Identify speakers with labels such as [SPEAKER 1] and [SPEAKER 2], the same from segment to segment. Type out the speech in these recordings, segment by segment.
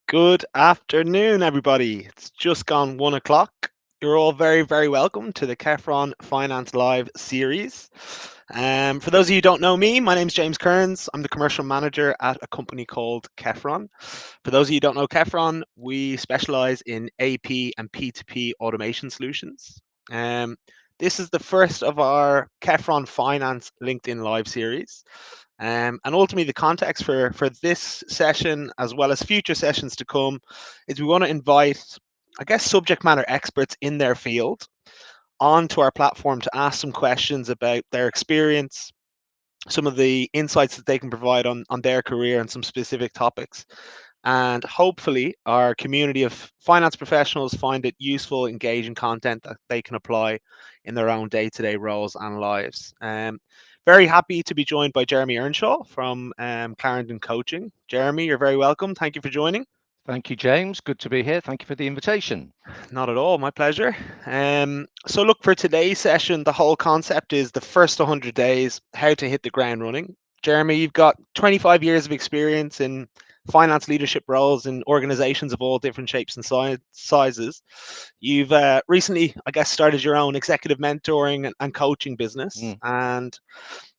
[SPEAKER 1] Good afternoon, everybody. It's just gone 1 o'clock. You're all very, very welcome to the Kefron Finance Live series. For those of you who don't know me, my name's James Kearns. I'm the commercial manager at a company called Kefron. For those of you who don't know Kefron, we specialize in AP and P2P automation solutions. Um, this is the first of our Kefron Finance LinkedIn Live series. And ultimately, the context for this session, as well as future sessions to come, is we want to invite, I guess, subject matter experts in their field onto our platform to ask some questions about their experience, some of the insights that they can provide on their career and some specific topics. And hopefully, our community of finance professionals find it useful, engaging content that they can apply in their own day-to-day roles and lives. Very happy to be joined by Jeremy Earnshaw from Clarendon Coaching. Jeremy, you're very welcome. Thank you for joining.
[SPEAKER 2] Thank you, James. Good to be here. Thank you for the invitation.
[SPEAKER 1] Not at all, my pleasure. So look, for today's session, the whole concept is the first 100 days, how to hit the ground running. Jeremy, you've got 25 years of experience in finance leadership roles in organizations of all different shapes and sizes. You've recently, I guess, started your own executive mentoring and coaching business.
[SPEAKER 2] Mm.
[SPEAKER 1] And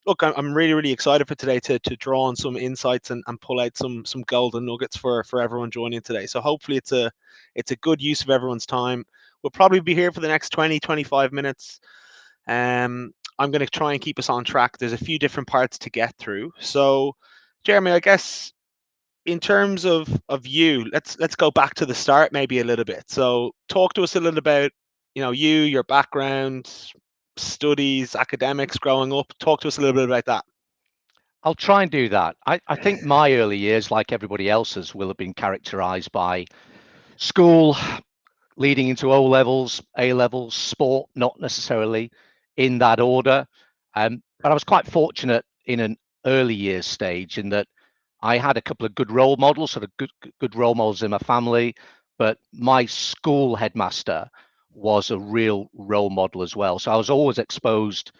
[SPEAKER 1] look, I'm really, really excited for today to draw on some insights and pull out some golden nuggets for everyone joining today. So hopefully it's a good use of everyone's time. We'll probably be here for the next 20-25 minutes. I'm going to try and keep us on track. There's a few different parts to get through. So, Jeremy, I guess in terms of you, let's go back to the start maybe a little bit. So, talk to us a little about you, your background, studies, academics, growing up. Talk to us a little bit about that.
[SPEAKER 2] I'll try and do that. I think my early years, like everybody else's, will have been characterized by school, leading into O levels, A levels, sport, not necessarily in that order. But I was quite fortunate in an early years stage in that I had a couple of good role models, sort of good role models in my family. But my school headmaster was a real role model as well. So I was always exposed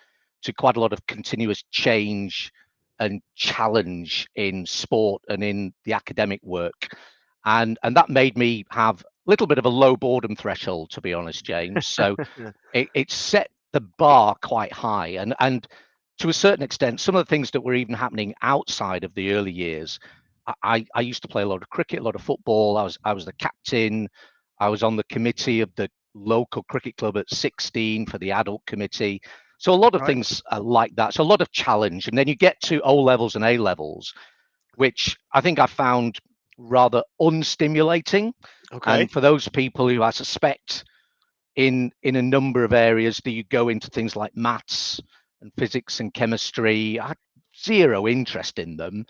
[SPEAKER 2] to quite a lot of continuous change and challenge in sport and in the academic work. And that made me have a little bit of a low boredom threshold, to be honest, James. So it set the bar quite high. And to a certain extent, some of the things that were even happening outside of the early years, I used to play a lot of cricket, a lot of football. I was the captain. I was on the committee of the local cricket club at 16 for the adult committee. So a lot of
[SPEAKER 1] Right.
[SPEAKER 2] things like that. So a lot of challenge. And then you get to O levels and A levels, which I think I found rather unstimulating.
[SPEAKER 1] Okay.
[SPEAKER 2] And for those people who I suspect in a number of areas that you go into things like maths and physics and chemistry, I had zero interest in them,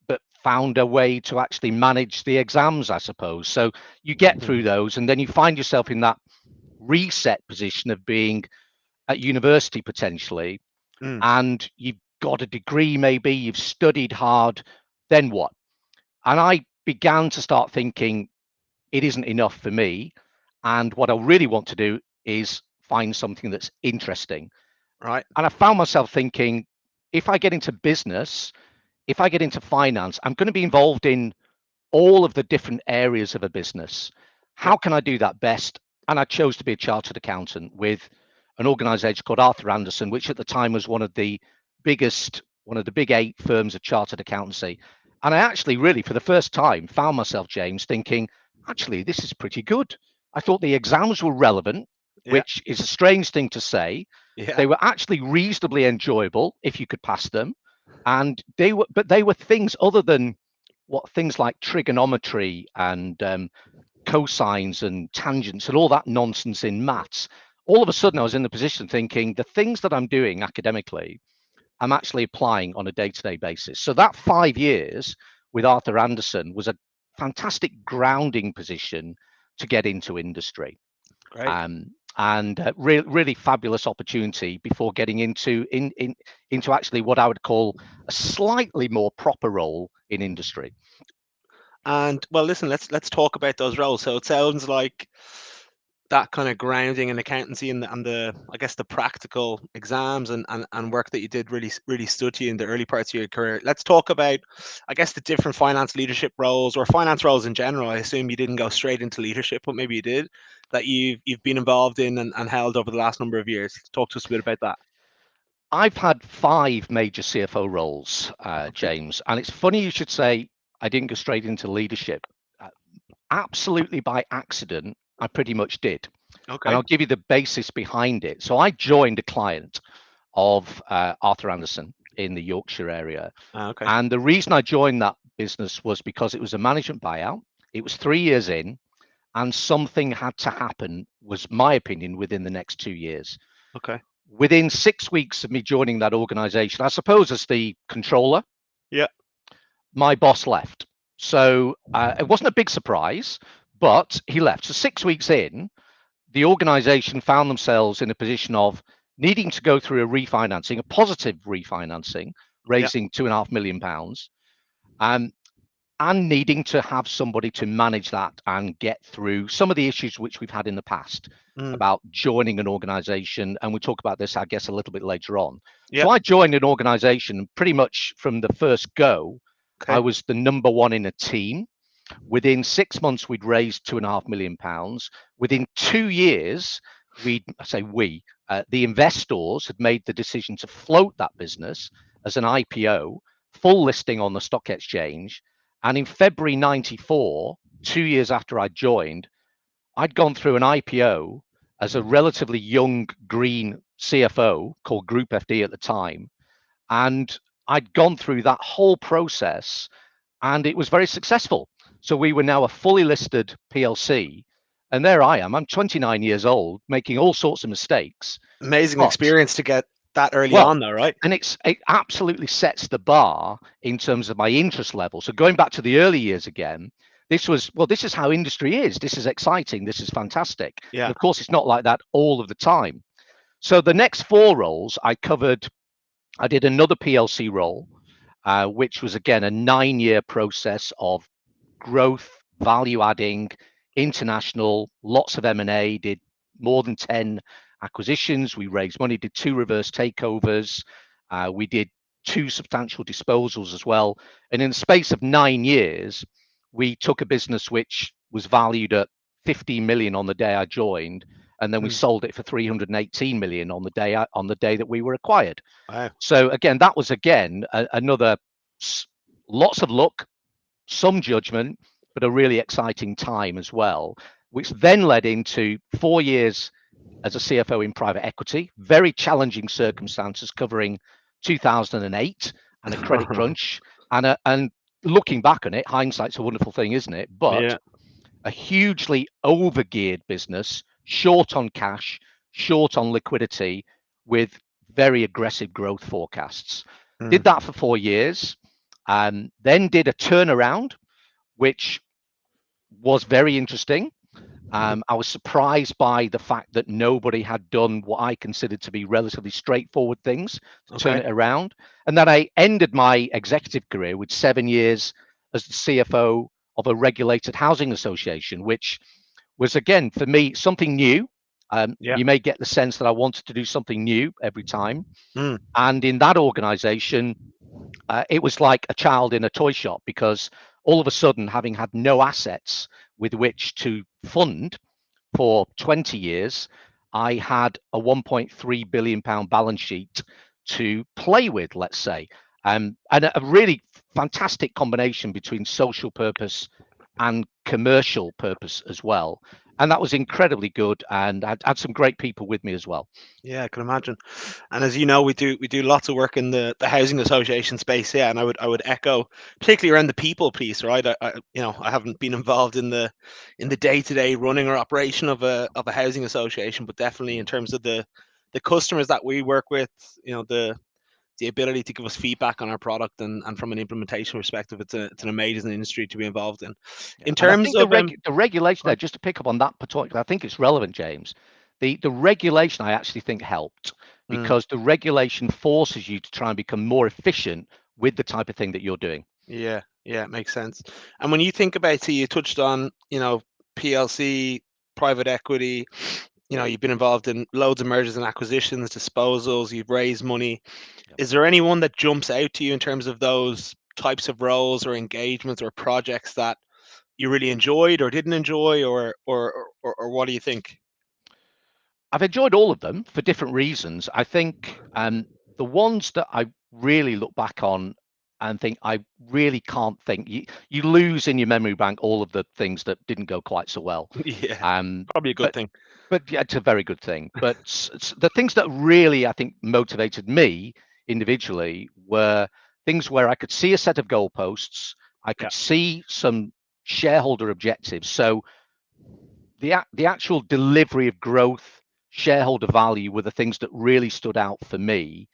[SPEAKER 2] but found a way to actually manage the exams, I suppose. So you get through those, and then you find yourself in that reset position of being at university potentially,
[SPEAKER 1] Mm.
[SPEAKER 2] and you've got a degree, maybe you've studied hard, then what? And I began to start thinking it isn't enough for me. And what I really want to do is find something that's interesting.
[SPEAKER 1] Right.
[SPEAKER 2] And I found myself thinking, if I get into business, if I get into finance, I'm going to be involved in all of the different areas of a business.
[SPEAKER 1] Yeah.
[SPEAKER 2] How can I do that best? And I chose to be a chartered accountant with an organization called Arthur Andersen, which at the time was one of the big 8 firms of chartered accountancy. And I actually really, for the first time, found myself, James, thinking, actually, this is pretty good. I thought the exams were relevant,
[SPEAKER 1] Yeah.
[SPEAKER 2] which is a strange thing to say.
[SPEAKER 1] Yeah.
[SPEAKER 2] They were actually reasonably enjoyable if you could pass them. And they were things other than what things like trigonometry and cosines and tangents and all that nonsense in maths. All of a sudden, I was in the position thinking the things that I'm doing academically, I'm actually applying on a day-to-day basis. So that 5 years with Arthur Andersen was a fantastic grounding position to get into industry.
[SPEAKER 1] Great.
[SPEAKER 2] And really fabulous opportunity before getting into actually what I would call a slightly more proper role in industry.
[SPEAKER 1] And well, listen, let's talk about those roles. So it sounds like that kind of grounding in accountancy and the I guess the practical exams and work that you did really stood to you in the early parts of your career. Let's talk about, I guess, the different finance leadership roles or finance roles in general. I assume you didn't go straight into leadership, but maybe you did, that you've been involved in and held over the last number of years. Talk to us a bit about that.
[SPEAKER 2] I've had 5 major CFO roles,
[SPEAKER 1] Okay.
[SPEAKER 2] James, and it's funny you should say I didn't go straight into leadership. Uh, Absolutely by accident, I pretty much did. And
[SPEAKER 1] Okay.
[SPEAKER 2] I'll give you the basis behind it. So I joined a client of Arthur Anderson in the Yorkshire area.
[SPEAKER 1] Okay.
[SPEAKER 2] And the reason I joined that business was because it was a management buyout. It was 3 years in, and something had to happen, was my opinion, within the next 2 years.
[SPEAKER 1] Okay.
[SPEAKER 2] Within 6 weeks of me joining that organization, I suppose as the controller,
[SPEAKER 1] Yeah.
[SPEAKER 2] my boss left. So it wasn't a big surprise, but he left. So 6 weeks in, the organization found themselves in a position of needing to go through a refinancing, a positive refinancing,
[SPEAKER 1] Yeah.
[SPEAKER 2] raising £2.5 million, um, and needing to have somebody to manage that and get through some of the issues which we've had in the past
[SPEAKER 1] Mm.
[SPEAKER 2] about joining an organization. And we'll talk about this, I guess, a little bit later on.
[SPEAKER 1] Yeah.
[SPEAKER 2] So I joined an organization pretty much from the first go. I
[SPEAKER 1] Okay.
[SPEAKER 2] was the number one in a team. Within 6 months, we'd raised £2.5 million. Within 2 years, the investors had made the decision to float that business as an IPO, full listing on the stock exchange. And in February 94, 2 years after I joined, I'd gone through an IPO as a relatively young green CFO called Group FD at the time. And I'd gone through that whole process and it was very successful. So we were now a fully listed PLC. And there I am. I'm 29 years old, making all sorts of mistakes.
[SPEAKER 1] Amazing
[SPEAKER 2] But,
[SPEAKER 1] experience to get that early
[SPEAKER 2] well,
[SPEAKER 1] on, though, right?
[SPEAKER 2] and it absolutely sets the bar in terms of my interest level. So going back to the early years again, this is how industry is. This is exciting. This is fantastic. And
[SPEAKER 1] Yeah.
[SPEAKER 2] of course, it's not like that all of the time. So the next 4 roles I covered, I did another PLC role, which was again a 9 year process of growth, value adding, international, lots of M&A, did more than 10 acquisitions. We raised money, did 2 reverse takeovers. We did 2 substantial disposals as well. And in the space of 9 years, we took a business which was valued at 15 million on the day I joined, and then we
[SPEAKER 1] Mm.
[SPEAKER 2] sold it for 318 million on the day that we were acquired.
[SPEAKER 1] Wow.
[SPEAKER 2] So again, that was another lots of luck, some judgment, but a really exciting time as well, which then led into 4 years as a CFO in private equity, very challenging circumstances covering 2008 and a credit crunch. And looking back on it, hindsight's a wonderful thing, isn't it? But
[SPEAKER 1] Yeah.
[SPEAKER 2] a hugely overgeared business, short on cash, short on liquidity, with very aggressive growth forecasts.
[SPEAKER 1] Mm.
[SPEAKER 2] Did that for 4 years, then did a turnaround, which was very interesting. I was surprised by the fact that nobody had done what I considered to be relatively straightforward things to turn
[SPEAKER 1] Okay.
[SPEAKER 2] it around. And then I ended my executive career with 7 years as the CFO of a regulated housing association, which was, again, for me, something new.
[SPEAKER 1] Yeah.
[SPEAKER 2] You may get the sense that I wanted to do something new every time.
[SPEAKER 1] Mm.
[SPEAKER 2] And in that organization, it was like a child in a toy shop, because all of a sudden, having had no assets with which to fund for 20 years, I had a 1.3 billion pound balance sheet to play with, let's say, and a really fantastic combination between social purpose and commercial purpose as well. And that was incredibly good, and I had some great people with me as well.
[SPEAKER 1] Yeah, I can imagine. And as you know, we do lots of work in the housing association space. Yeah, and I would echo, particularly around the people piece, right? I haven't been involved in the day-to-day running or operation of a housing association, but definitely in terms of the customers that we work with, the ability to give us feedback on our product and from an implementation perspective, it's an amazing industry to be involved in.
[SPEAKER 2] Yeah.
[SPEAKER 1] In
[SPEAKER 2] And I
[SPEAKER 1] terms
[SPEAKER 2] think the
[SPEAKER 1] of
[SPEAKER 2] the regulation
[SPEAKER 1] go
[SPEAKER 2] there,
[SPEAKER 1] on.
[SPEAKER 2] just to pick up on that point, I think it's relevant, James. The regulation I actually think helped,
[SPEAKER 1] Mm.
[SPEAKER 2] because the regulation forces you to try and become more efficient with the type of thing that you're doing.
[SPEAKER 1] Yeah, yeah, it makes sense. And when you think about, see, you touched on, PLC. private equity. You've been involved in loads of mergers and acquisitions, disposals, you've raised money.
[SPEAKER 2] Yep.
[SPEAKER 1] Is there anyone that jumps out to you in terms of those types of roles or engagements or projects that you really enjoyed or didn't enjoy, or what do you think?
[SPEAKER 2] I've enjoyed all of them for different reasons. I think the ones that I really look back on and think I really can't think, you lose in your memory bank all of the things that didn't go quite so well.
[SPEAKER 1] Yeah,
[SPEAKER 2] Um,
[SPEAKER 1] probably a good
[SPEAKER 2] but
[SPEAKER 1] thing.
[SPEAKER 2] but yeah, it's a very good thing. But the things that really I think motivated me individually were things where I could see a set of goalposts, I
[SPEAKER 1] Yeah,
[SPEAKER 2] could see some shareholder objectives. So the actual delivery of growth, shareholder value were the things that really stood out for me,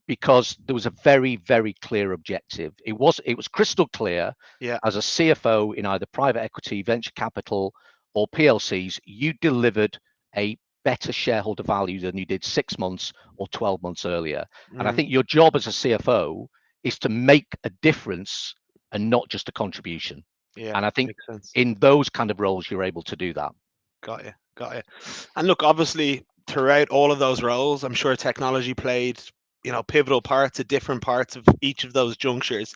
[SPEAKER 2] because there was a very, very clear objective. It was crystal clear
[SPEAKER 1] yeah.
[SPEAKER 2] as a CFO in either private equity, venture capital, or PLCs, you delivered a better shareholder value than you did 6 months or 12 months earlier. And I
[SPEAKER 1] Mm,
[SPEAKER 2] think your job as a CFO is to make a difference and not just a contribution.
[SPEAKER 1] yeah,
[SPEAKER 2] And I think
[SPEAKER 1] makes sense.
[SPEAKER 2] in those kind of roles, you're able to do that.
[SPEAKER 1] Got you, got you. And look, obviously, throughout all of those roles, I'm sure technology played, pivotal parts at different parts of each of those junctures.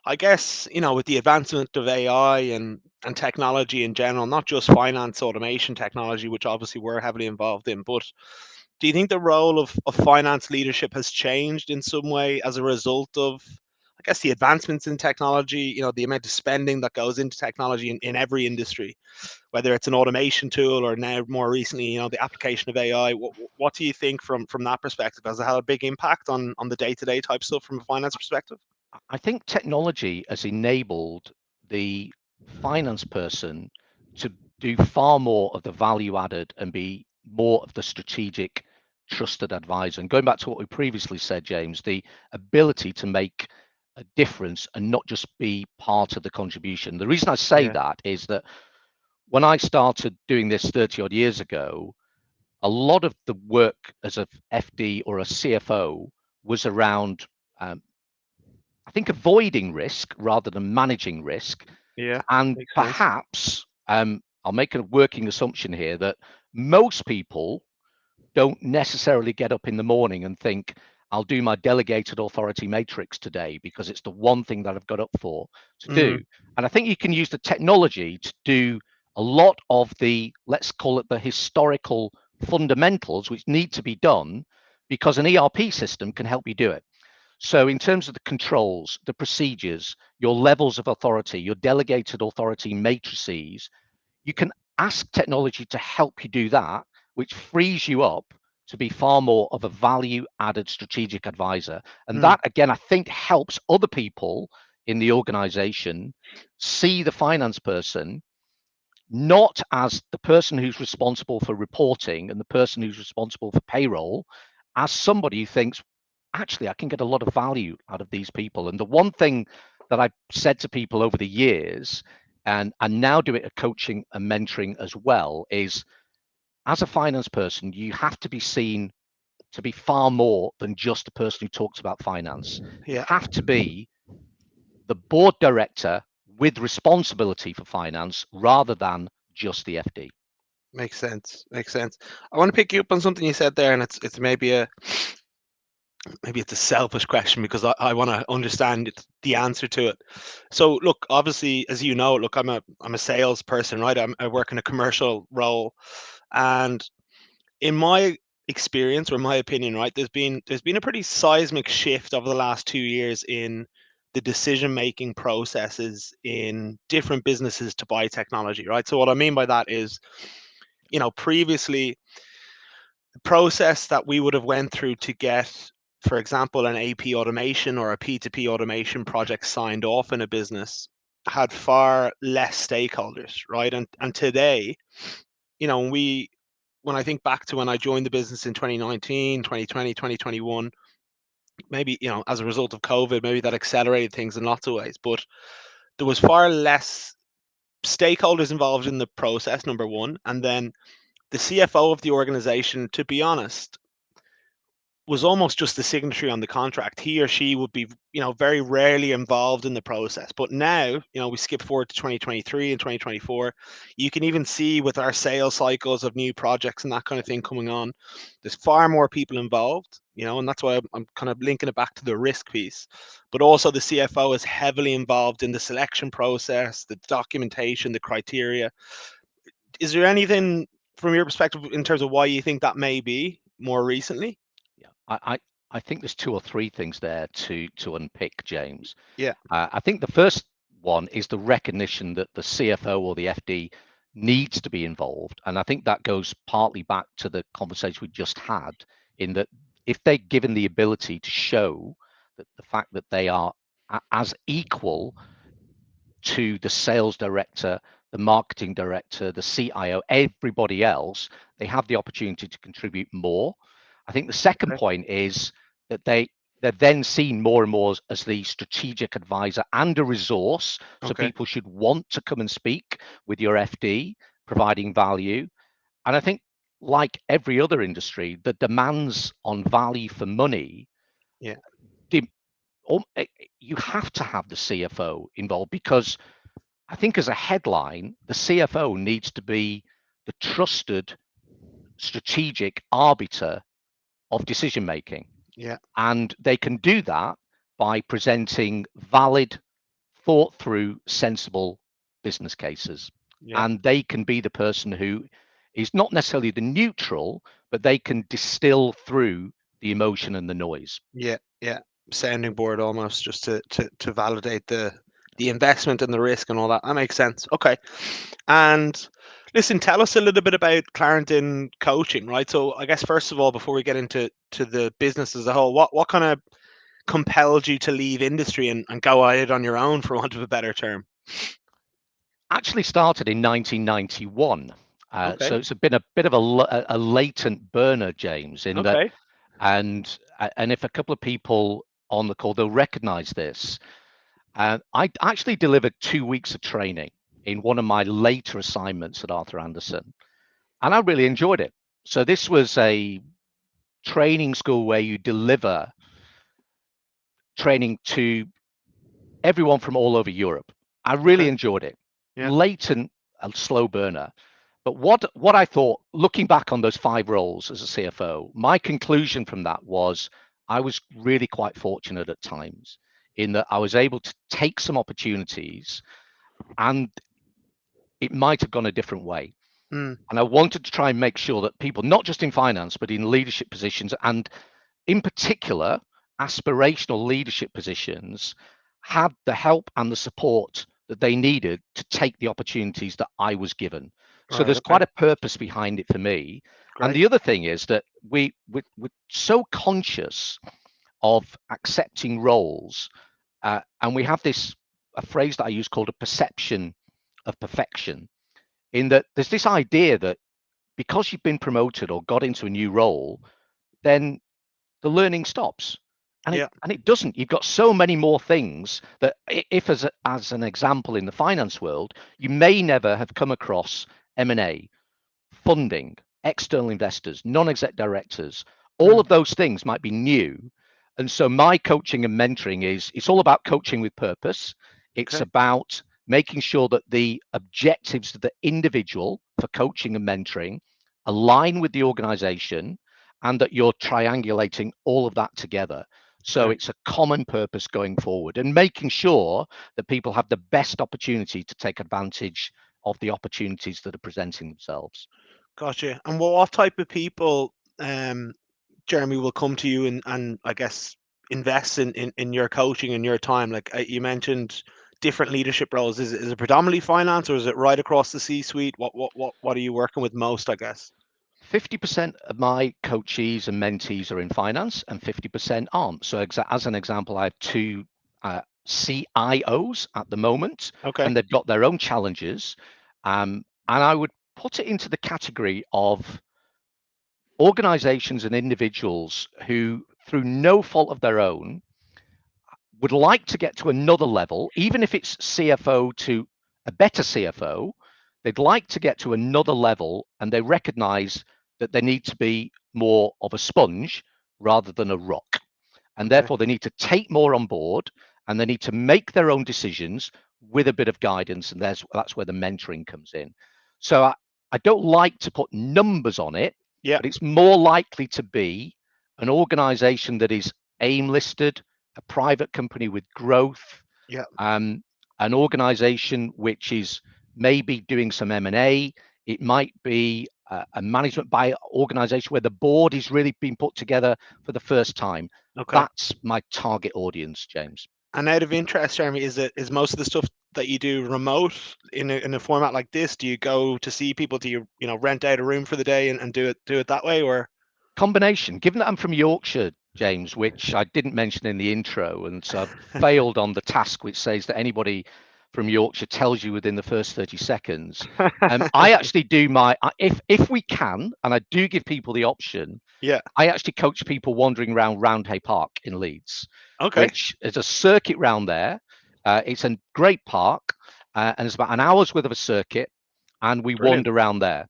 [SPEAKER 1] I guess, with the advancement of AI and technology in general, not just finance automation technology, which obviously we're heavily involved in, but do you think the role of finance leadership has changed in some way as a result of, I guess, the advancements in technology, the amount of spending that goes into technology in every industry, whether it's an automation tool or now more recently, the application of AI? What do you think from that perspective? Has it had a big impact on the day-to-day type stuff from a finance perspective?
[SPEAKER 2] I think technology has enabled the finance person to do far more of the value added and be more of the strategic trusted advisor. And going back to what we previously said, James, the ability to make a difference and not just be part of the contribution. The reason I say
[SPEAKER 1] Yeah,
[SPEAKER 2] that is that when I started doing this 30 odd years ago, a lot of the work as a FD or a CFO was around, I think, avoiding risk rather than managing risk.
[SPEAKER 1] yeah,
[SPEAKER 2] And
[SPEAKER 1] makes sense.
[SPEAKER 2] perhaps I'll make a working assumption here that most people don't necessarily get up in the morning and think, I'll do my delegated authority matrix today because it's the one thing that I've got up for to
[SPEAKER 1] Mm,
[SPEAKER 2] do. And I think you can use the technology to do a lot of the, let's call it the historical fundamentals, which need to be done because an ERP system can help you do it. So, in terms of the controls, the procedures, your levels of authority, your delegated authority matrices, you can ask technology to help you do that, which frees you up to be far more of a value added strategic advisor. And
[SPEAKER 1] mm,
[SPEAKER 2] that, again, I think helps other people in the organization see the finance person not as the person who's responsible for reporting and the person who's responsible for payroll, as somebody who thinks, actually, I can get a lot of value out of these people. And the one thing that I've said to people over the years, and now do it at coaching and mentoring as well, is as a finance person, you have to be seen to be far more than just a person who talks about finance. You
[SPEAKER 1] yeah,
[SPEAKER 2] have to be the board director with responsibility for finance rather than just the FD.
[SPEAKER 1] makes sense. Makes sense. I want to pick you up on something you said there, and it's maybe it's a selfish question because I want to understand the answer to it. So look, obviously, as you know, look, I'm a salesperson, right? I work in a commercial role, and in my experience or my opinion, right, there's been a pretty seismic shift over the last 2 years in the decision making processes in different businesses to buy technology, right? So what I mean by that is, previously the process that we would have went through to get, for example, an AP automation or a P2P automation project signed off in a business had far less stakeholders, right? And today, when I think back to when I joined the business in 2019, 2020, 2021, maybe, as a result of COVID, maybe that accelerated things in lots of ways, but there was far less stakeholders involved in the process, number one. And then the CFO of the organization, to be honest, was almost just the signatory on the contract. He or she would be, very rarely involved in the process. But now, we skip forward to 2023 and 2024. You can even see with our sales cycles of new projects and that kind of thing coming on, there's far more people involved, and that's why I'm kind of linking it back to the risk piece. But also the CFO is heavily involved in the selection process, the documentation, the criteria. Is there anything from your perspective in terms of why you think that may be more recently?
[SPEAKER 2] Yeah, I think there's two or three things there to unpick, James.
[SPEAKER 1] Yeah.
[SPEAKER 2] I think the first one is the recognition that the CFO or the FD needs to be involved, and I think that goes partly back to the conversation we just had, in that if they're given the ability to show that the fact that they are as equal to the sales director, the marketing director, the CIO, everybody else, they have the opportunity to contribute more. I think the second
[SPEAKER 1] Okay.
[SPEAKER 2] point is that they're then seen more and more as the strategic advisor and a resource. So
[SPEAKER 1] Okay.
[SPEAKER 2] people should want to come and speak with your FD, providing value. And I think, like every other industry, the demands on value for money,
[SPEAKER 1] Yeah.
[SPEAKER 2] you have to have the CFO involved, because I think as a headline, the CFO needs to be the trusted strategic arbiter of decision making.
[SPEAKER 1] Yeah.
[SPEAKER 2] And they can do that by presenting valid, thought through, sensible business cases.
[SPEAKER 1] Yeah.
[SPEAKER 2] And they can be the person who is not necessarily the neutral, but they can distill through the emotion and the noise.
[SPEAKER 1] Yeah. Yeah. Sounding board almost just to validate the investment and the risk and all that. That makes sense. Okay. And listen, tell us a little bit about Clarendon coaching, right? So I guess first of all, before we get into the business as a whole, what kind of compelled you to leave industry and go at it on your own, for want of a better term?
[SPEAKER 2] Actually started in 1991. So
[SPEAKER 1] Okay.
[SPEAKER 2] it's been a bit of a latent burner, James, in that,
[SPEAKER 1] Okay.
[SPEAKER 2] and if a couple of people on the call, they'll recognize this. I actually delivered 2 weeks of training in one of my later assignments at Arthur Andersen, and I really enjoyed it. So this was a training school where you deliver training to everyone from all over Europe. I really
[SPEAKER 1] Okay.
[SPEAKER 2] enjoyed it.
[SPEAKER 1] Yeah.
[SPEAKER 2] Latent, a slow burner. But what I thought, looking back on those 5 roles as a CFO, my conclusion from that was I was really quite fortunate at times in that I was able to take some opportunities, and it might have gone a different way.
[SPEAKER 1] Mm.
[SPEAKER 2] And I wanted to try and make sure that people, not just in finance, but in leadership positions, and in particular, aspirational leadership positions, had the help and the support that they needed to take the opportunities that I was given. So
[SPEAKER 1] Right.
[SPEAKER 2] there's
[SPEAKER 1] Okay.
[SPEAKER 2] quite a purpose behind it for me. And
[SPEAKER 1] Great.
[SPEAKER 2] the other thing is that we're so conscious of accepting roles, and we have a phrase that I use called a perception of perfection, in that there's this idea that because you've been promoted or got into a new role, then the learning stops.
[SPEAKER 1] Yeah.
[SPEAKER 2] And it doesn't. You've got so many more things that, if as an example in the finance world, you may never have come across M&A, funding, external investors, non-exec directors. All
[SPEAKER 1] Mm.
[SPEAKER 2] of those things might be new. And so my coaching and mentoring it's all about coaching with purpose. It's
[SPEAKER 1] Okay.
[SPEAKER 2] about making sure that the objectives of the individual for coaching and mentoring align with the organization, and that you're triangulating all of that together. So
[SPEAKER 1] Okay.
[SPEAKER 2] it's a common purpose going forward, and making sure that people have the best opportunity to take advantage of the opportunities that are presenting themselves.
[SPEAKER 1] Gotcha. And what type of people, Jeremy, will come to you and I guess invest in your coaching and your time? Like you mentioned, different leadership roles. Is it predominantly finance, or is it right across the C-suite? What are you working with most, I guess?
[SPEAKER 2] 50% of my coachees and mentees are in finance, and 50% aren't. So as an example, I have 2 CIOs at the moment,
[SPEAKER 1] Okay.
[SPEAKER 2] and they've got their own challenges. And I would put it into the category of organizations and individuals who, through no fault of their own, would like to get to another level, even if it's CFO to a better CFO. They'd like to get to another level, and they recognize that they need to be more of a sponge rather than a rock. And
[SPEAKER 1] Okay.
[SPEAKER 2] therefore, they need to take more on board and they need to make their own decisions with a bit of guidance. And that's where the mentoring comes in. So I don't like to put numbers on it,
[SPEAKER 1] Yeah.
[SPEAKER 2] but it's more likely to be an organization that is AIM listed, a private company with growth,
[SPEAKER 1] Yeah.
[SPEAKER 2] an organization which is maybe doing some M&A. It might be a management by organization where the board is really being put together for the first time.
[SPEAKER 1] Okay.
[SPEAKER 2] That's my target audience, James.
[SPEAKER 1] And out of interest, Jeremy, is most of the stuff that you do remote in a format like this? Do you go to see people? Do you rent out a room for the day and do it that way, or?
[SPEAKER 2] Combination. Given that I'm from Yorkshire, James, which I didn't mention in the intro, and so I've failed on the task which says that anybody from Yorkshire tells you within the first 30 seconds. I actually do if we can, and I do give people the option,
[SPEAKER 1] Yeah.
[SPEAKER 2] I actually coach people wandering around Roundhay Park in Leeds,
[SPEAKER 1] Okay.
[SPEAKER 2] which is a circuit round there. It's a great park, and it's about an hour's worth of a circuit, and we
[SPEAKER 1] Brilliant.
[SPEAKER 2] wander around there,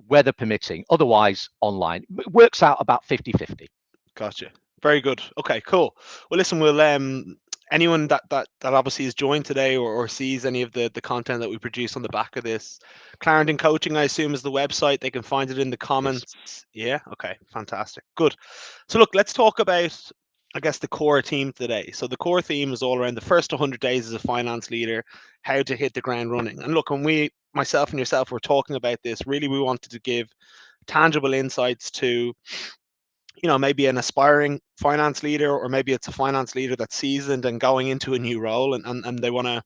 [SPEAKER 2] weather permitting. Otherwise, online. It works out about 50-50.
[SPEAKER 1] Gotcha. Very good. Okay, cool. Well, listen, we'll anyone that obviously has joined today or sees any of the content that we produce on the back of this, Clarendon Coaching, I assume, is the website. They can find it in the
[SPEAKER 2] It is.
[SPEAKER 1] comments. Yeah. Okay. Fantastic. Good. So look, let's talk about, I guess, the core theme today. So the core theme is all around the first 100 days as a finance leader, how to hit the ground running. And look, when myself and yourself, were talking about this, really, we wanted to give tangible insights to maybe an aspiring finance leader, or maybe it's a finance leader that's seasoned and going into a new role, and they want to,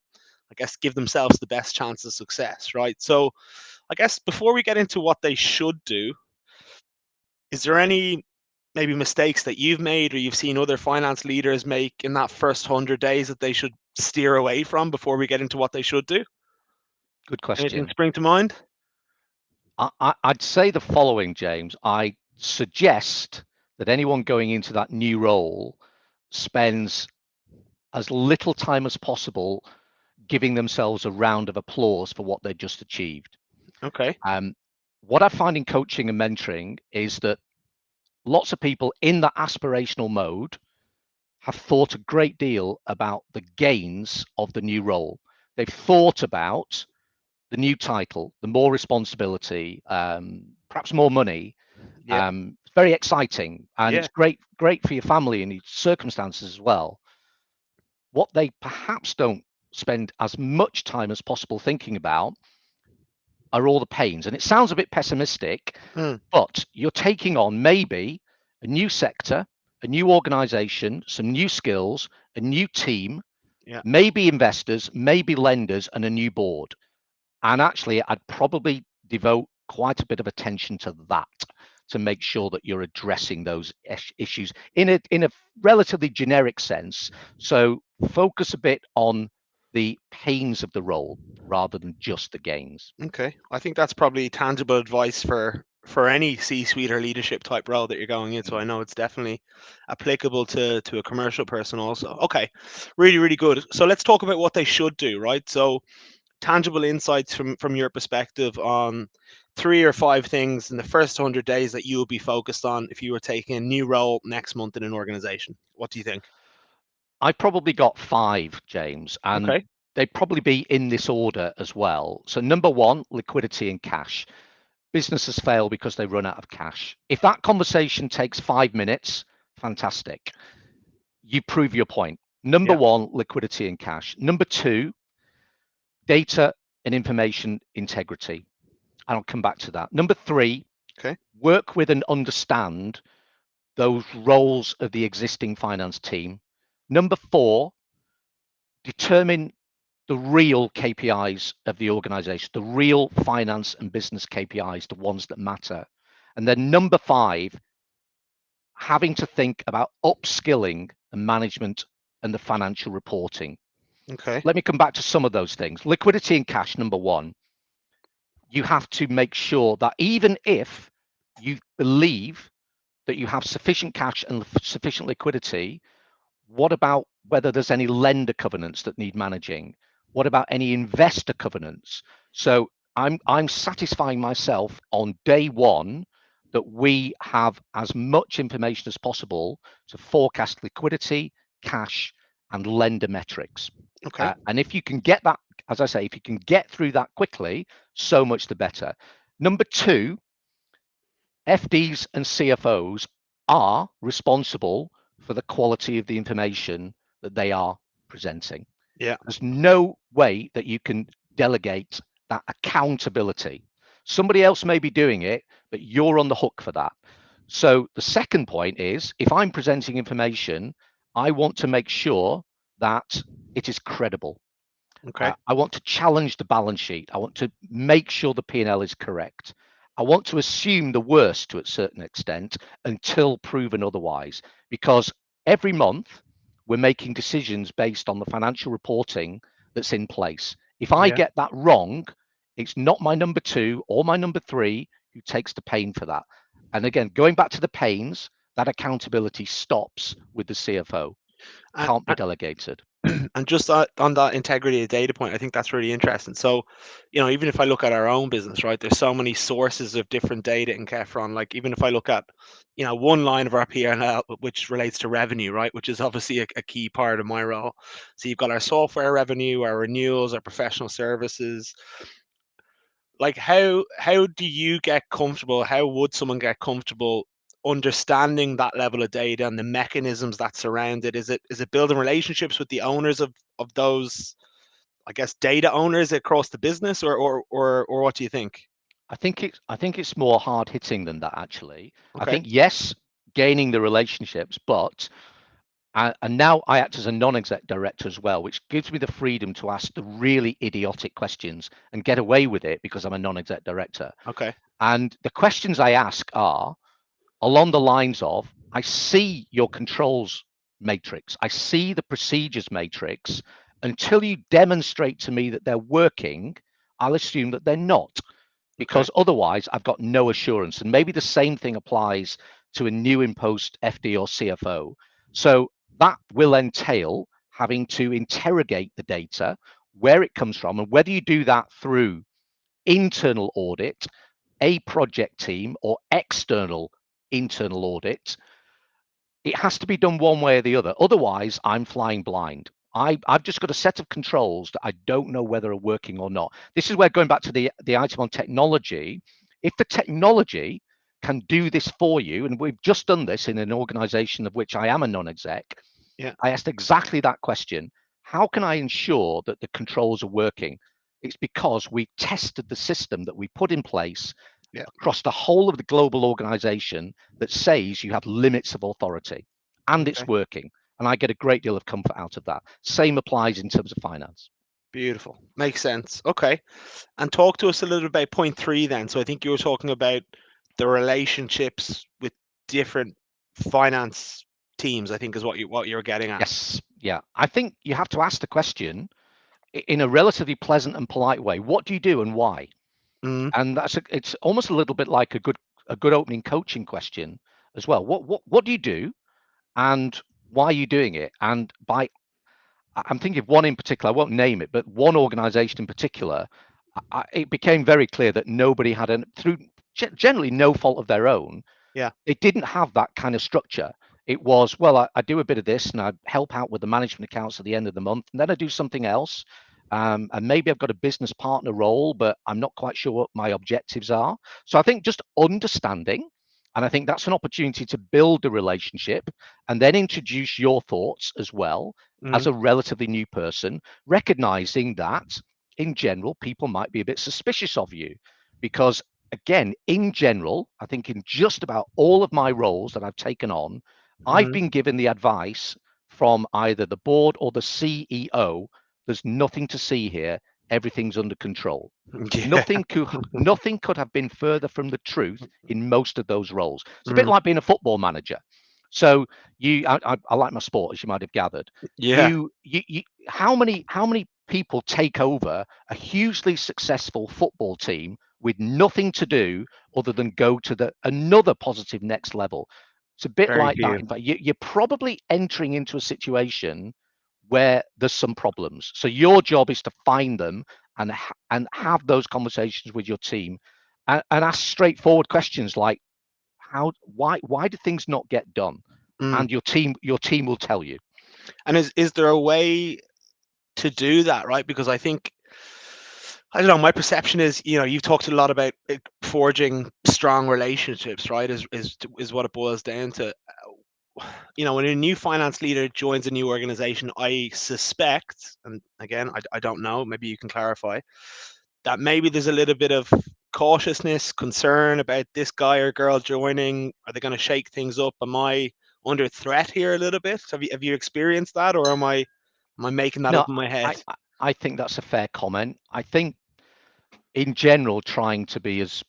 [SPEAKER 1] I guess, give themselves the best chance of success, right? So I guess before we get into what they should do, is there any maybe mistakes that you've made or you've seen other finance leaders make in that first 100 days that they should steer away from before we get into what they should do?
[SPEAKER 2] Good
[SPEAKER 1] Anything
[SPEAKER 2] question.
[SPEAKER 1] spring to mind?
[SPEAKER 2] I'd say the following, James. I suggest that anyone going into that new role spends as little time as possible giving themselves a round of applause for what they just achieved.
[SPEAKER 1] Okay.
[SPEAKER 2] What I find in coaching and mentoring is that lots of people in that aspirational mode have thought a great deal about the gains of the new role. They've thought about the new title, the more responsibility, perhaps more money.
[SPEAKER 1] Yeah.
[SPEAKER 2] It's very exciting and
[SPEAKER 1] Yeah.
[SPEAKER 2] it's great for your family and your circumstances as well. What they perhaps don't spend as much time as possible thinking about are all the pains. And it sounds a bit pessimistic,
[SPEAKER 1] Mm,
[SPEAKER 2] but you're taking on maybe a new sector, a new organization, some new skills, a new team,
[SPEAKER 1] yeah.
[SPEAKER 2] maybe investors, maybe lenders, and a new board. And actually, I'd probably devote quite a bit of attention to that to make sure that you're addressing those issues in a relatively generic sense. So focus a bit on the pains of the role rather than just the gains.
[SPEAKER 1] Okay. I think that's probably tangible advice for any C-suite or leadership type role that you're going into. I know it's definitely applicable to a commercial person also. Okay. Really, really good. So let's talk about what they should do, right? So tangible insights from your perspective on 3 or 5 things in the first 100 days that you will be focused on if you were taking a new role next month in an organization. What do you think?
[SPEAKER 2] I probably got 5, James, and
[SPEAKER 1] Okay.
[SPEAKER 2] they'd probably be in this order as well. So number 1, liquidity and cash. Businesses fail because they run out of cash. If that conversation takes 5 minutes, fantastic. You prove your point. Number
[SPEAKER 1] Yeah.
[SPEAKER 2] 1, liquidity and cash. Number 2, data and information integrity. And I'll come back to that. Number 3,
[SPEAKER 1] Okay.
[SPEAKER 2] work with and understand those roles of the existing finance team. Number 4, determine the real KPIs of the organization, the real finance and business KPIs, the ones that matter. And then number 5, having to think about upskilling the management and the financial reporting.
[SPEAKER 1] Okay.
[SPEAKER 2] Let me come back to some of those things. Liquidity and cash, number 1. You have to make sure that even if you believe that you have sufficient cash and sufficient liquidity, what about whether there's any lender covenants that need managing? What about any investor covenants? So I'm satisfying myself on day 1 that we have as much information as possible to forecast liquidity, cash, and lender metrics.
[SPEAKER 1] Okay.
[SPEAKER 2] And if you can get that, as I say, if you can get through that quickly, so much the better. Number two, FDs and CFOs are responsible for the quality of the information that they are presenting.
[SPEAKER 1] Yeah.
[SPEAKER 2] There's no way that you can delegate that accountability. Somebody else may be doing it, but you're on the hook for that. So the second point is, if I'm presenting information, I want to make sure that it is credible.
[SPEAKER 1] Okay.
[SPEAKER 2] I want to challenge the balance sheet. I want to make sure the P&L is correct. I want to assume the worst to a certain extent until proven otherwise, because every month we're making decisions based on the financial reporting that's in place. If I
[SPEAKER 1] Yeah.
[SPEAKER 2] get that wrong, it's not my number two or my number three who takes the pain for that. And again, going back to the pains, that accountability stops with the CFO,
[SPEAKER 1] And,
[SPEAKER 2] can't be delegated.
[SPEAKER 1] and just on that integrity of data point, I think that's really interesting. So, even if I look at our own business, right, there's so many sources of different data in Kefron. Like even if I look at, one line of our P&L, which relates to revenue, right, which is obviously a key part of my role. So you've got our software revenue, our renewals, our professional services. Like how do you get comfortable? How would someone get comfortable understanding that level of data and the mechanisms that surround it? Is it building relationships with the owners of those, I guess, data owners across the business, or what do you think?
[SPEAKER 2] I think it's more hard hitting than that actually. I
[SPEAKER 1] Okay.
[SPEAKER 2] think yes, gaining the relationships, but and now I act as a non-exec director as well, which gives me the freedom to ask the really idiotic questions and get away with it because I'm a non-exec director.
[SPEAKER 1] Okay.
[SPEAKER 2] And the questions I ask are along the lines of, I see your controls matrix, I see the procedures matrix. Until you demonstrate to me that they're working, I'll assume that they're not,
[SPEAKER 1] Okay.
[SPEAKER 2] because otherwise I've got no assurance. And maybe the same thing applies to a new imposed FD or CFO. So that will entail having to interrogate the data, where it comes from, and whether you do that through internal audit, a project team, or external internal audit. It has to be done one way or the other. Otherwise, I'm flying blind. I've just got a set of controls that I don't know whether are working or not. This is where, going back to the item on technology, if the technology can do this for you, and we've just done this in an organization of which I am a non-exec,
[SPEAKER 1] Yeah.
[SPEAKER 2] I asked exactly that question. How can I ensure that the controls are working? It's because we tested the system that we put in place
[SPEAKER 1] Yeah.
[SPEAKER 2] across the whole of the global organization that says you have limits of authority, and it's
[SPEAKER 1] Okay.
[SPEAKER 2] working. And I get a great deal of comfort out of that. Same applies in terms of finance.
[SPEAKER 1] Beautiful. Makes sense. Okay. And talk to us a little about point three then. So I think you were talking about the relationships with different finance teams, I think is what you're getting at.
[SPEAKER 2] Yes, yeah. I think you have to ask the question in a relatively pleasant and polite way. What do you do and why?
[SPEAKER 1] Mm,
[SPEAKER 2] And it's almost a little bit like a good opening coaching question as well. What do you do and why are you doing it? And I'm thinking of one in particular, I won't name it, but one organization in particular, it became very clear that nobody had, through generally no fault of their own,
[SPEAKER 1] yeah.
[SPEAKER 2] they didn't have that kind of structure. It was, well, I do a bit of this and I help out with the management accounts at the end of the month, and then I do something else. And maybe I've got a business partner role, but I'm not quite sure what my objectives are. So I think just understanding, and I think that's an opportunity to build a relationship and then introduce your thoughts as well as
[SPEAKER 1] Mm,
[SPEAKER 2] a relatively new person, recognizing that in general, people might be a bit suspicious of you because again, in general, I think in just about all of my roles that I've taken on, I've
[SPEAKER 1] mm.
[SPEAKER 2] been given the advice from either the board or the CEO. There's nothing to see here. Everything's under control.
[SPEAKER 1] Yeah.
[SPEAKER 2] Nothing could have been further from the truth in most of those roles. It's a bit
[SPEAKER 1] Mm,
[SPEAKER 2] like being a football manager. So I like my sport, as you might have gathered.
[SPEAKER 1] yeah.
[SPEAKER 2] How many people take over a hugely successful football team with nothing to do other than go to another positive next level? It's a bit
[SPEAKER 1] Very
[SPEAKER 2] like that.
[SPEAKER 1] few.
[SPEAKER 2] In fact, you're probably entering into a situation where there's some problems. So your job is to find them and have those conversations with your team and ask straightforward questions like, why do things not get done?
[SPEAKER 1] Mm.
[SPEAKER 2] And your team will tell you.
[SPEAKER 1] And is there a way to do that, right? Because I don't know, my perception is, you've talked a lot about forging strong relationships, right? Is what it boils down to. When a new finance leader joins a new organization, I suspect, and again, I don't know, maybe you can clarify, that maybe there's a little bit of cautiousness, concern about this guy or girl joining. Are they going to shake things up? Am I under threat here a little bit? Have you experienced that, or am I making that
[SPEAKER 2] No,
[SPEAKER 1] up in my head?
[SPEAKER 2] I think that's a fair comment. I think in general, trying to be as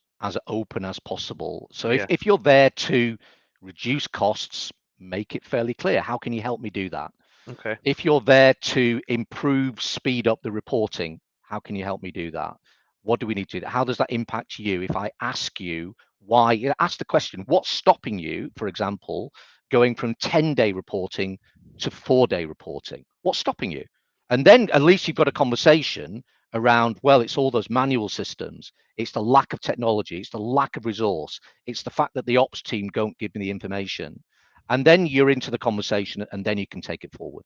[SPEAKER 2] open as possible. So
[SPEAKER 1] Yeah.
[SPEAKER 2] if you're there to reduce costs, make it fairly clear. How can you help me do that?
[SPEAKER 1] Okay.
[SPEAKER 2] If you're there to improve, speed up the reporting, how can you help me do that? What do we need to do? How does that impact you? If I ask you why, ask the question, what's stopping you, for example, going from 10-day reporting to 4-day reporting? What's stopping you? And then at least you've got a conversation around, well, it's all those manual systems. It's the lack of technology. It's the lack of resource. It's the fact that the ops team don't give me the information. And then you're into the conversation and then you can take it forward.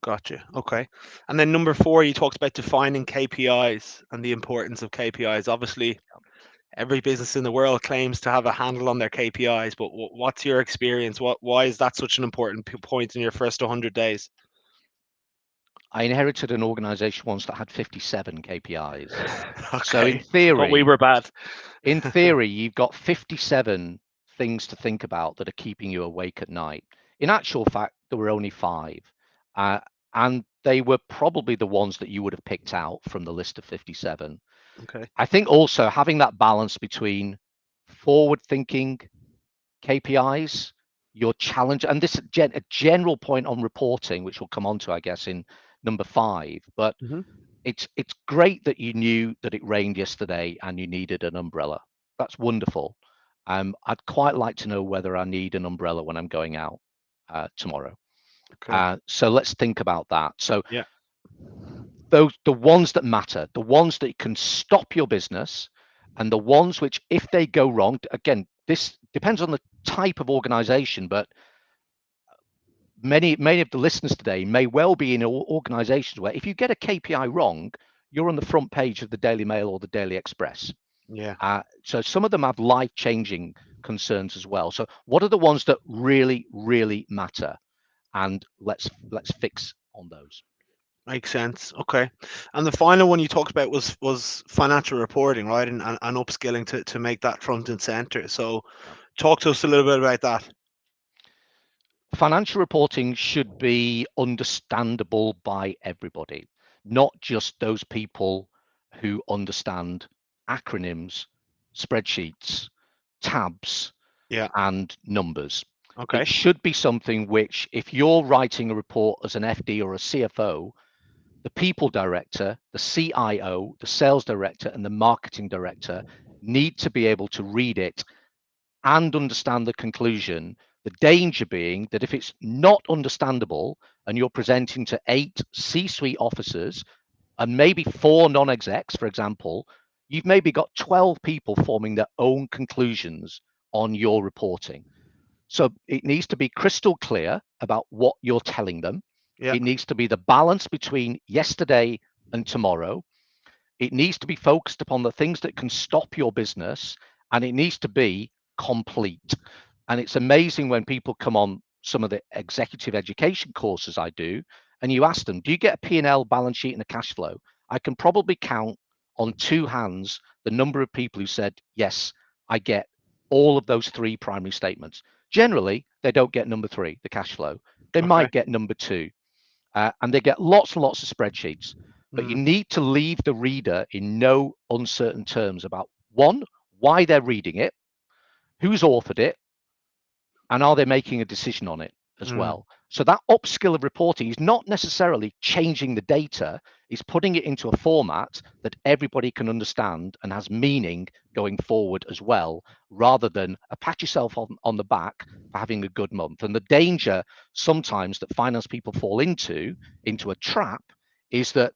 [SPEAKER 1] Gotcha. Okay. And then number four, you talked about defining KPIs and the importance of KPIs. Obviously, every business in the world claims to have a handle on their KPIs, but what's your experience? Why is that such an important point in your first 100 days?
[SPEAKER 2] I inherited an organization once that had 57 KPIs. So
[SPEAKER 1] Okay. Thought we were bad.
[SPEAKER 2] in theory, you've got 57 things to think about that are keeping you awake at night. In actual fact, there were only 5. Uh, and they were probably the ones that you would have picked out from the list of 57.
[SPEAKER 1] Okay.
[SPEAKER 2] I think also having that balance between forward thinking KPIs, your challenge, and this a general point on reporting, which we'll come on to, I guess, in number 5. But
[SPEAKER 1] Hmm.
[SPEAKER 2] it's great that you knew that it rained yesterday and you needed an umbrella. That's wonderful. I'd quite like to know whether I need an umbrella when I'm going out tomorrow.
[SPEAKER 1] Okay.
[SPEAKER 2] So let's think about that. So
[SPEAKER 1] Yeah.
[SPEAKER 2] those the ones that matter, the ones that can stop your business, and the ones which, if they go wrong, again, this depends on the type of organization, but many of the listeners today may well be in organizations where if you get a KPI wrong, you're on the front page of the Daily Mail or the Daily Express.
[SPEAKER 1] Yeah.
[SPEAKER 2] So some of them have life-changing concerns as well. So what are the ones that really, really matter? And let's fix on those.
[SPEAKER 1] Makes sense. Okay. And the final one you talked about was financial reporting, right? And upskilling to make that front and center. So
[SPEAKER 2] Yeah.
[SPEAKER 1] talk to us a little bit about that.
[SPEAKER 2] Financial reporting should be understandable by everybody, not just those people who understand acronyms, spreadsheets, tabs,
[SPEAKER 1] Yeah.
[SPEAKER 2] and numbers. It
[SPEAKER 1] Okay.
[SPEAKER 2] should be something which, if you're writing a report as an FD or a CFO, the people director, the CIO, the sales director, and the marketing director need to be able to read it and understand the conclusion. The danger being that if it's not understandable and you're presenting to 8 C-suite officers and maybe 4 non-execs, for example, you've maybe got 12 people forming their own conclusions on your reporting. So it needs to be crystal clear about what you're telling them.
[SPEAKER 1] Yeah.
[SPEAKER 2] It needs to be the balance between yesterday and tomorrow. It needs to be focused upon the things that can stop your business, and it needs to be complete. And it's amazing when people come on some of the executive education courses I do, and you ask them, do you get a P&L, balance sheet, and a cash flow? I can probably count on 2 hands the number of people who said, yes, I get all of those 3 primary statements. Generally, they don't get number 3, the cash flow. They
[SPEAKER 1] Okay.
[SPEAKER 2] might get number 2, and they get lots and lots of spreadsheets. But you
[SPEAKER 1] Mm.
[SPEAKER 2] need to leave the reader in no uncertain terms about, one, why they're reading it, who's authored it, and are they making a decision on it as
[SPEAKER 1] Mm.
[SPEAKER 2] well. So that upskill of reporting is not necessarily changing the data, it's putting it into a format that everybody can understand and has meaning going forward as well, rather than a pat yourself on the back for having a good month. And the danger sometimes that finance people fall into a trap is that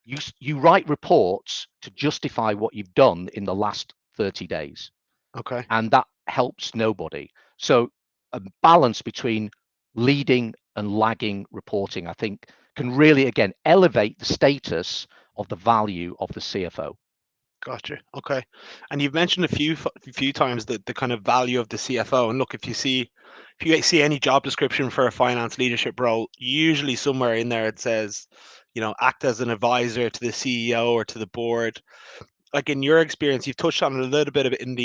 [SPEAKER 2] you write reports to justify what you've done in the last 30 days.
[SPEAKER 1] Okay.
[SPEAKER 2] And that helps nobody. So a balance between leading and lagging reporting, I think, can really, again, elevate the status of the value of the CFO.
[SPEAKER 1] Gotcha. Okay. And you've mentioned a few times the kind of value of the CFO. And look, if you see any job description for a finance leadership role, usually somewhere in there it says, act as an advisor to the CEO or to the board. Like in your experience, you've touched on it a little bit of it in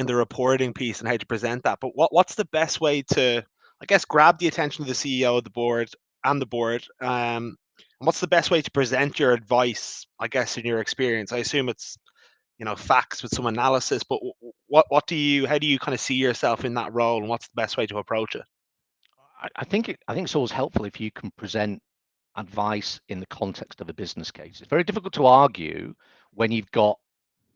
[SPEAKER 1] the reporting piece and how to present that. But what's the best way to, I guess, grab the attention of the CEO of the board and the board? And what's the best way to present your advice? I guess in your experience, I assume it's facts with some analysis. But how do you kind of see yourself in that role, and what's the best way to approach it?
[SPEAKER 2] I think it's always helpful if you can present advice in the context of a business case. It's very difficult to argue when you've got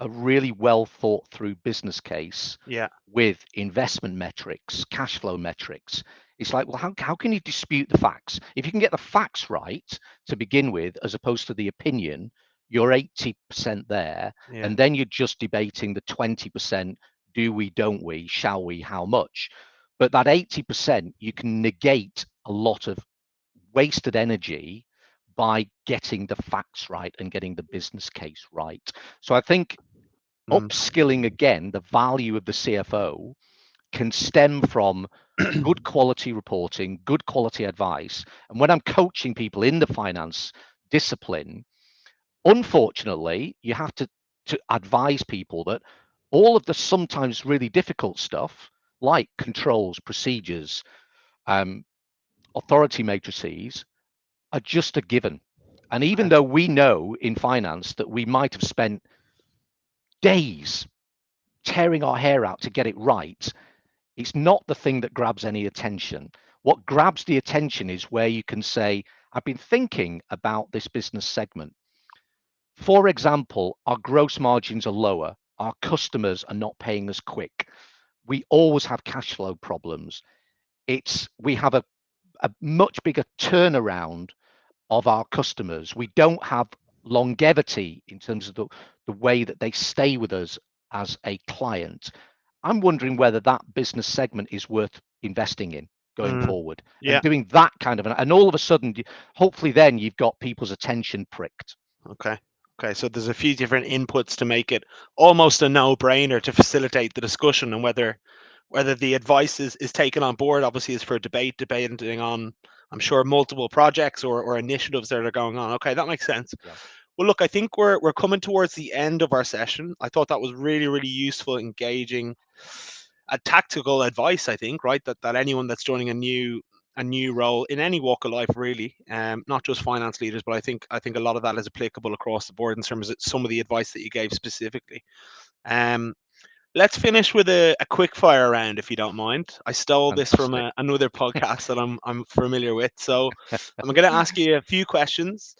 [SPEAKER 2] a really well thought through business case
[SPEAKER 1] Yeah.
[SPEAKER 2] with investment metrics, cash flow metrics. It's like, well, how can you dispute the facts? If you can get the facts right to begin with, as opposed to the opinion, you're 80% there.
[SPEAKER 1] Yeah.
[SPEAKER 2] And then you're just debating the 20%, do we, don't we, shall we, how much? But that 80%, you can negate a lot of wasted energy by getting the facts right and getting the business case right. So I think
[SPEAKER 1] Mm.
[SPEAKER 2] upskilling again, the value of the CFO can stem from good quality reporting, good quality advice. And when I'm coaching people in the finance discipline, unfortunately, you have to advise people that all of the sometimes really difficult stuff, like controls, procedures, um, authority matrices, are just a given. And even
[SPEAKER 1] Okay.
[SPEAKER 2] though we know in finance that we might have spent days tearing our hair out to get it right, it's not the thing that grabs any attention. What grabs the attention is where you can say, I've been thinking about this business segment. For example, our gross margins are lower. Our customers are not paying us quick. We always have cash flow problems. We have a much bigger turnaround of our customers. We don't have longevity in terms of the way that they stay with us as a client. I'm wondering whether that business segment is worth investing in going
[SPEAKER 1] Mm.
[SPEAKER 2] forward and
[SPEAKER 1] Yeah.
[SPEAKER 2] doing that kind of and all of a sudden, hopefully then you've got people's attention pricked.
[SPEAKER 1] Okay. Okay. So there's a few different inputs to make it almost a no-brainer to facilitate the discussion, and whether the advice is taken on board, obviously, is for debating on, I'm sure, multiple projects or initiatives that are going on. Okay, that makes sense.
[SPEAKER 2] Yeah,
[SPEAKER 1] Well, look, I think we're coming towards the end of our session. I thought that was really, really useful, engaging, tactical advice. I think, right, that anyone that's joining a new role in any walk of life, really, not just finance leaders, but I think a lot of that is applicable across the board in terms of some of the advice that you gave specifically. Um, Let's finish with a quick fire round, if you don't mind. I stole this from
[SPEAKER 2] fantastic.
[SPEAKER 1] another podcast that I'm familiar with. So I'm going to ask you a few questions,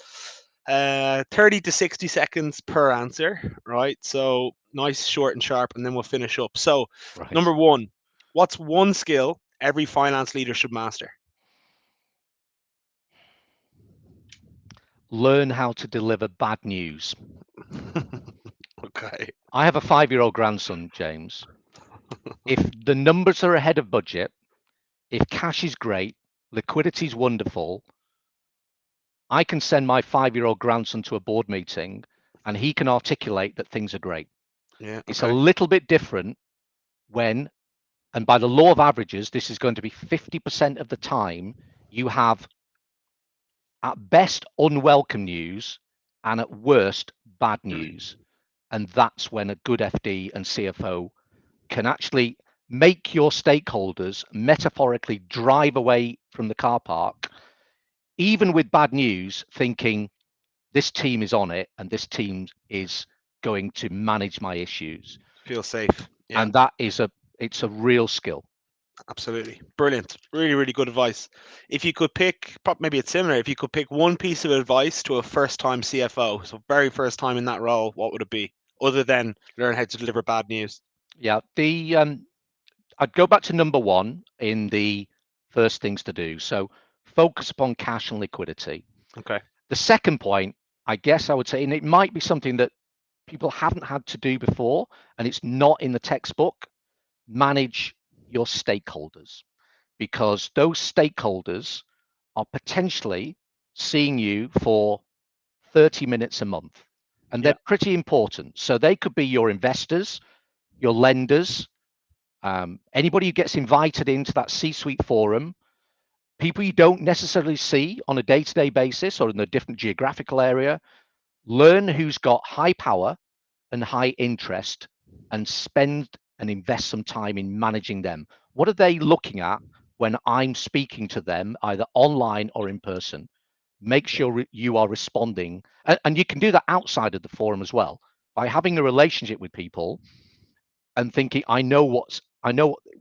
[SPEAKER 1] 30 to 60 seconds per answer, right? So nice, short, and sharp, and then we'll finish up. So,
[SPEAKER 2] Right.
[SPEAKER 1] number one, what's one skill every finance leader should master?
[SPEAKER 2] Learn how to deliver bad news.
[SPEAKER 1] Okay.
[SPEAKER 2] I have a 5-year-old grandson, James. If the numbers are ahead of budget, if cash is great, liquidity is wonderful, I can send my 5-year-old grandson to a board meeting and he can articulate that things are great.
[SPEAKER 1] Yeah.
[SPEAKER 2] It's a
[SPEAKER 1] Okay.
[SPEAKER 2] little bit different when, and by the law of averages, this is going to be 50% of the time, you have at best unwelcome news and at worst bad news. And that's when a good FD and CFO can actually make your stakeholders metaphorically drive away from the car park, even with bad news, thinking this team is on it and this team is going to manage my issues.
[SPEAKER 1] Feel safe. Yeah.
[SPEAKER 2] And that is it's a real skill.
[SPEAKER 1] Absolutely. Brilliant. Really, really good advice. If you could pick, maybe it's similar, if you could pick one piece of advice to a first time CFO, so very first time in that role, what would it be? Other than learn how to deliver bad news.
[SPEAKER 2] Yeah, the I'd go back to number one in the first things to do. So focus upon cash and liquidity.
[SPEAKER 1] Okay.
[SPEAKER 2] The second point, I guess I would say, and it might be something that people haven't had to do before, and it's not in the textbook, manage your stakeholders, because those stakeholders are potentially seeing you for 30 minutes a month, and
[SPEAKER 1] Yeah.
[SPEAKER 2] they're pretty important. So they could be your investors, your lenders, anybody who gets invited into that C-suite forum, people you don't necessarily see on a day-to-day basis or in a different geographical area. Learn who's got high power and high interest, and spend and invest some time in managing them. What are they looking at when I'm speaking to them, either online or in person? Make
[SPEAKER 1] Yeah.
[SPEAKER 2] sure you are responding, and you can do that outside of the forum as well, by having a relationship with people and thinking, I know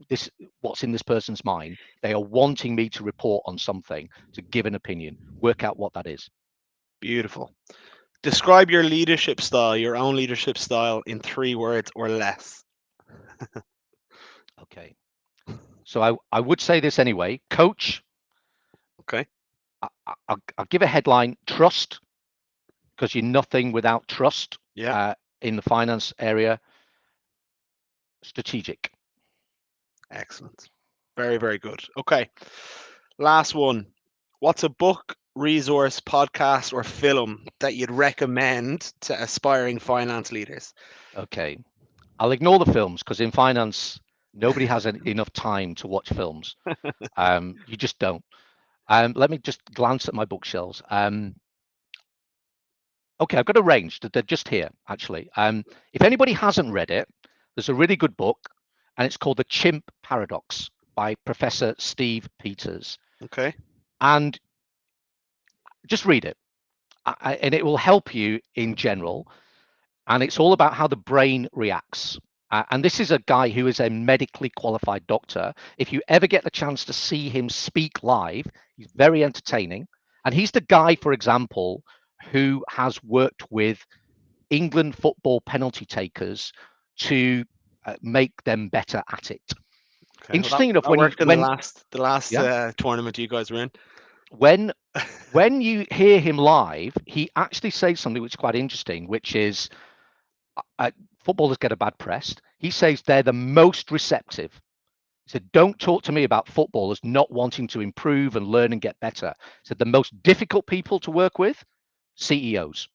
[SPEAKER 2] this what's in this person's mind. They are wanting me to report on something, to give an opinion. Work out what that is.
[SPEAKER 1] Beautiful. Describe your leadership style, your own leadership style, in 3 words or less.
[SPEAKER 2] Okay. So I would say this anyway. Coach,
[SPEAKER 1] Okay.
[SPEAKER 2] I'll give a headline: trust, because you're nothing without trust
[SPEAKER 1] Yeah.
[SPEAKER 2] in the finance area. Strategic.
[SPEAKER 1] Excellent. Very, very good. Okay. Last one. What's a book, resource, podcast, or film that you'd recommend to aspiring finance leaders?
[SPEAKER 2] Okay. I'll ignore the films, because in finance, nobody has enough time to watch films. You just don't. Let me just glance at my bookshelves. Okay, I've got a range that they're just here, actually. If anybody hasn't read it, there's a really good book, and it's called The Chimp Paradox by Professor Steve Peters.
[SPEAKER 1] Okay.
[SPEAKER 2] And just read it, and it will help you in general. And it's all about how the brain reacts. And this is a guy who is a medically qualified doctor. If you ever get the chance to see him speak live, he's very entertaining. And he's the guy, for example, who has worked with England football penalty takers to make them better at it.
[SPEAKER 1] Okay. Well,
[SPEAKER 2] Interesting enough,
[SPEAKER 1] that worked in the last
[SPEAKER 2] yeah,
[SPEAKER 1] tournament you guys were in.
[SPEAKER 2] when when you hear him live, he actually says something which is quite interesting, which is uh, footballers get a bad press. He says they're the most receptive. He said, don't talk to me about footballers not wanting to improve and learn and get better. He said the most difficult people to work with, CEOs.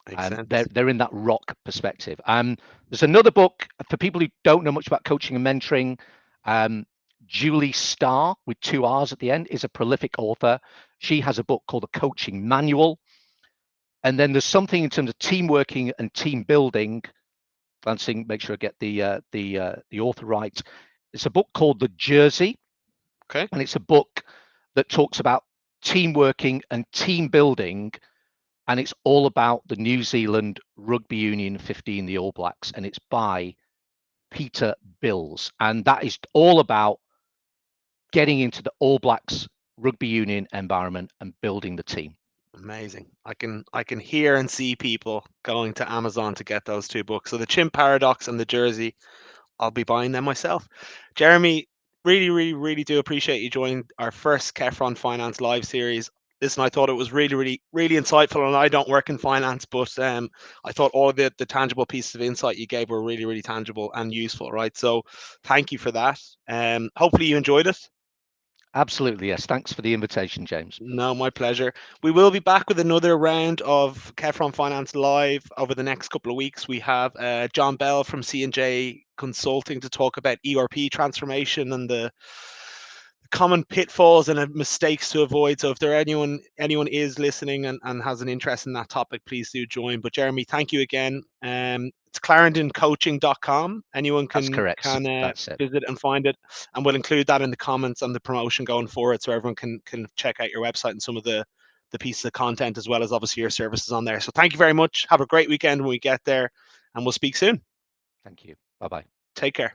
[SPEAKER 1] Makes sense.
[SPEAKER 2] They're in that rock perspective. There's another book for people who don't know much about coaching and mentoring. Um, Julie Starr, with 2 R's at the end, is a prolific author. She has a book called The Coaching Manual. And then there's something in terms of team working and team building. Glancing, make sure I get the author right. It's a book called The Jersey,
[SPEAKER 1] Okay.
[SPEAKER 2] and it's a book that talks about team working and team building, and it's all about the New Zealand Rugby Union 15, the All Blacks, and it's by Peter Bills, and that is all about getting into the All Blacks Rugby Union environment and building the team.
[SPEAKER 1] Amazing. I can hear and see people going to Amazon to get those 2 books. So the Chimp Paradox and the Jersey, I'll be buying them myself. Jeremy, really, really, really do appreciate you joining our first Kefron Finance Live series. Listen, I thought it was really, really, really insightful, and I don't work in finance, but I thought all of the tangible pieces of insight you gave were really, really tangible and useful, right? So thank you for that. Hopefully you enjoyed it.
[SPEAKER 2] Absolutely, yes. Thanks for the invitation, James.
[SPEAKER 1] No, my pleasure. We will be back with another round of Kefron Finance Live over the next couple of weeks. We have John Bell from C&J Consulting to talk about ERP transformation and the common pitfalls and mistakes to avoid. So if there anyone is listening and has an interest in that topic, please do join. But Jeremy, thank you again. It's clarendoncoaching.com. Anyone
[SPEAKER 2] That's
[SPEAKER 1] can
[SPEAKER 2] correct.
[SPEAKER 1] can
[SPEAKER 2] That's it.
[SPEAKER 1] visit and find it, and we'll include that in the comments and the promotion going forward, so everyone can check out your website and some of the pieces of content, as well as obviously your services on there. So thank you very much. Have a great weekend when we get there, and we'll speak soon.
[SPEAKER 2] Thank you. Bye bye.
[SPEAKER 1] Take care.